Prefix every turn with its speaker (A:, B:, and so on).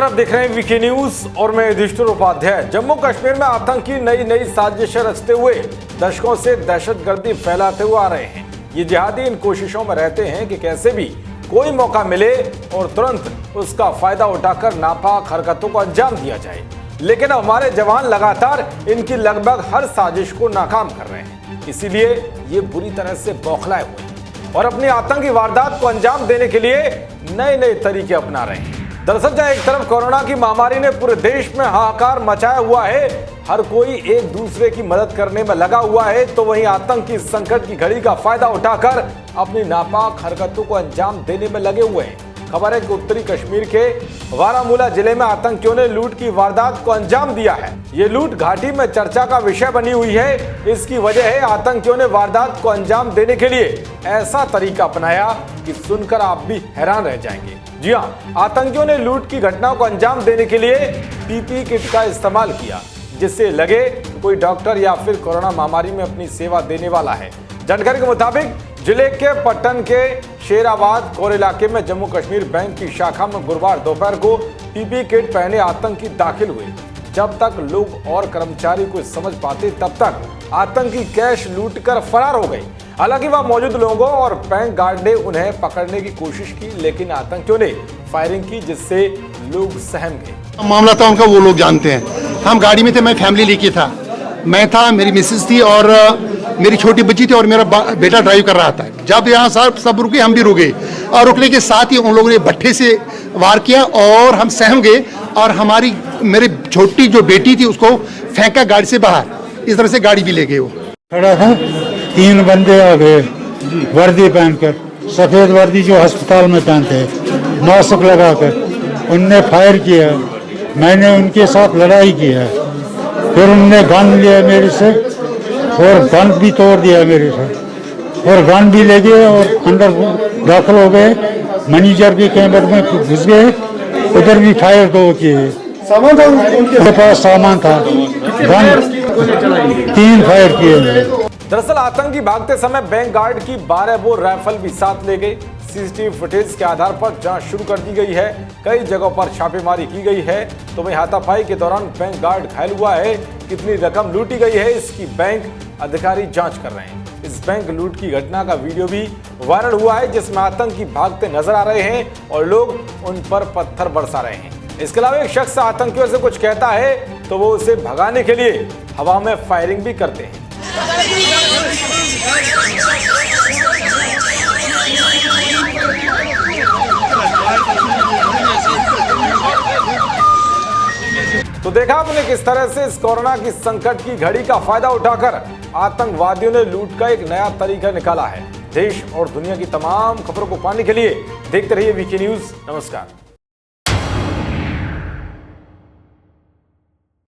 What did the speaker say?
A: तरफ देख रहे हैं वीके न्यूज और मैं युधिष्ठिर उपाध्याय। जम्मू कश्मीर में आतंकी नई साजिशें रचते हुए दशकों से दहशतगर्दी फैलाते हुए आ रहे हैं। ये जिहादी इन कोशिशों में रहते हैं कि कैसे भी कोई मौका मिले और तुरंत उसका फायदा उठाकर नापाक हरकतों को अंजाम दिया जाए। लेकिन हमारे जवान लगातार इनकी लगभग हर साजिश को नाकाम कर रहे हैं, इसीलिए ये बुरी तरह से बौखलाए हुए हैं और अपनी आतंकी वारदात को अंजाम देने के लिए नए तरीके अपना रहे हैं। दरअसल जहां एक तरफ कोरोना की महामारी ने पूरे देश में हाहाकार मचाया हुआ है, हर कोई एक दूसरे की मदद करने में लगा हुआ है, तो वहीं आतंक की संकट की घड़ी का फायदा उठाकर अपनी नापाक हरकतों को अंजाम देने में लगे हुए हैं। खबर है कि उत्तरी कश्मीर के बारामूला जिले में आतंकियों ने लूट की वारदात को अंजाम दिया है। ये लूट घाटी में चर्चा का विषय बनी हुई है। इसकी वजह है आतंकियों ने वारदात को अंजाम देने के लिए ऐसा तरीका अपनाया कि सुनकर आप भी हैरान रह जाएंगे। जी हाँ, आतंकियों ने लूट की घटना को अंजाम देने के लिए पीपीई किट का इस्तेमाल किया, जिससे लगे कोई डॉक्टर या फिर कोरोना महामारी में अपनी सेवा देने वाला है। जानकारी के मुताबिक जिले के पट्टन के शेराबाद कोर इलाके में जम्मू कश्मीर बैंक की शाखा में गुरुवार दोपहर को पीपीई किट पहने आतंकी दाखिल हुए। जब तक लोग और कर्मचारी को समझ पाते तब तक आतंकी कैश लूटकर फरार हो गए। हालांकि वहां मौजूद लोगों और बैंक गार्ड ने उन्हें पकड़ने की कोशिश की, लेकिन आतंकियों ने फायरिंग की, जिससे लोग सहम गए।
B: मामला था उनका, वो लोग जानते हैं। हम गाड़ी में थे, मैं फैमिली लेके था, मैं था, मेरी मिसेस थी और मेरी छोटी बच्ची थी और मेरा बेटा ड्राइव कर रहा था। जब यहाँ सब रुके, हम भी रुके और रुकने के साथ ही उन लोगों ने भट्ठे से वार किया और हम सहम गए और मेरी छोटी जो बेटी थी उसको फेंका गाड़ी से बाहर। इस तरह से गाड़ी भी ले गए। वो
C: खड़ा था, 3 बंदे आ गए वर्दी पहनकर, सफेद वर्दी जो अस्पताल में पहनते हैं, मास्क लगाकर। उनने फायर किया, मैंने उनके साथ लड़ाई किया, फिर उनने गन लिया मेरे से और गन भी तोड़ दिया मेरे से और गन भी ले गए और अंदर दाखिल हो गए। मैनेजर के कैमरे में घुस गए, उधर भी फायर 2 किए। सामान था उनके पास, सामान था, गन 3 फायर किए।
A: दरअसल आतंकी भागते समय बैंक गार्ड की 12 बोर राइफल भी साथ ले गए। सीसीटीवी फुटेज के आधार पर जांच शुरू कर दी गई है। कई जगहों पर छापेमारी की गई है। तो वहीं हाथापाई के दौरान बैंक गार्ड घायल हुआ है। कितनी रकम लूटी गई है, इसकी बैंक अधिकारी जांच कर रहे हैं। इस बैंक लूट की घटना का वीडियो भी वायरल हुआ है, जिसमें आतंकी भागते नजर आ रहे हैं और लोग उन पर पत्थर बरसा रहे हैं। इसके अलावा एक शख्स आतंकियों से कुछ कहता है तो वो उसे भगाने के लिए हवा में फायरिंग भी करते हैं। तो देखा आपने किस तरह से इस कोरोना की संकट की घड़ी का फायदा उठाकर आतंकवादियों ने लूट का एक नया तरीका निकाला है। देश और दुनिया की तमाम खबरों को पाने के लिए देखते रहिए वीके न्यूज। नमस्कार।